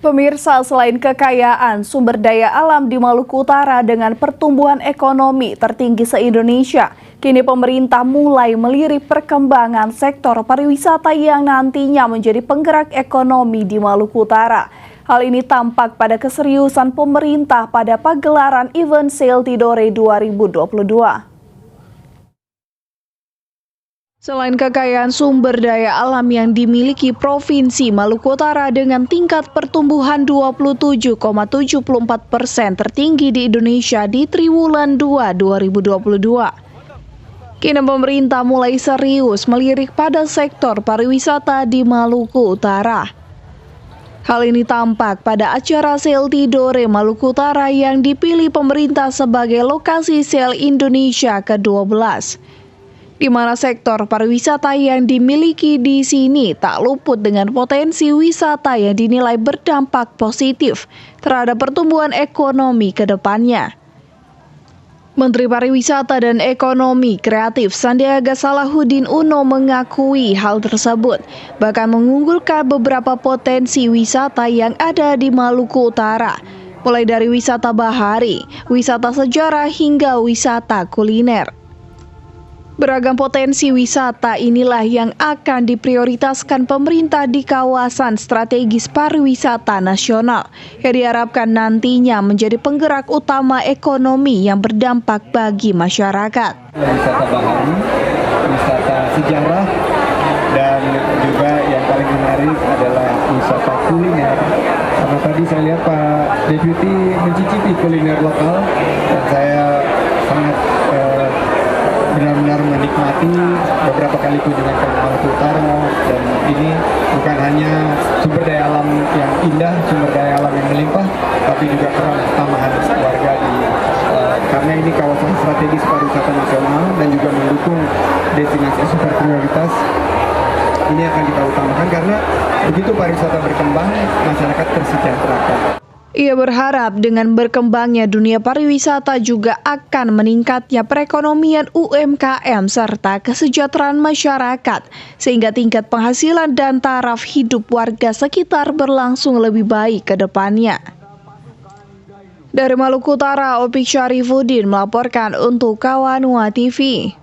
Pemirsa, selain kekayaan sumber daya alam di Maluku Utara dengan pertumbuhan ekonomi tertinggi se-Indonesia, kini pemerintah mulai melirik perkembangan sektor pariwisata yang nantinya menjadi penggerak ekonomi di Maluku Utara. Hal ini tampak pada keseriusan pemerintah pada pagelaran event Sail Tidore 2022. Selain kekayaan sumber daya alam yang dimiliki Provinsi Maluku Utara dengan tingkat pertumbuhan 27,74% tertinggi di Indonesia di triwulan 2 2022. Kini pemerintah mulai serius melirik pada sektor pariwisata di Maluku Utara. Hal ini tampak pada acara Sail Tidore Maluku Utara yang dipilih pemerintah sebagai lokasi Sail Indonesia ke-12. Di mana sektor pariwisata yang dimiliki di sini tak luput dengan potensi wisata yang dinilai berdampak positif terhadap pertumbuhan ekonomi ke depannya. Menteri Pariwisata dan Ekonomi Kreatif Sandiaga Salahuddin Uno mengakui hal tersebut, bahkan mengunggulkan beberapa potensi wisata yang ada di Maluku Utara, mulai dari wisata bahari, wisata sejarah hingga wisata kuliner. Beragam potensi wisata inilah yang akan diprioritaskan pemerintah di kawasan strategis pariwisata nasional yang diharapkan nantinya menjadi penggerak utama ekonomi yang berdampak bagi masyarakat. Wisata bahari, wisata sejarah, dan juga yang paling menarik adalah wisata kuliner. Karena tadi saya lihat Pak Deputi mencicipi kuliner lokal dan saya sangat benar-benar menikmati beberapa kali kunjungan ke Maluku Utara, dan ini bukan hanya sumber daya alam yang indah, sumber daya alam yang melimpah, tapi juga peran tambahan warga karena ini kawasan strategis pariwisata nasional dan juga mendukung destinasi super prioritas. Ini akan kita utamakan karena begitu pariwisata berkembang, masyarakat tersejahterakan. Ia berharap dengan berkembangnya dunia pariwisata juga akan meningkatnya perekonomian UMKM serta kesejahteraan masyarakat, sehingga tingkat penghasilan dan taraf hidup warga sekitar berlangsung lebih baik ke depannya. Dari Maluku Utara, Opik Syarifuddin melaporkan untuk Kawanua TV.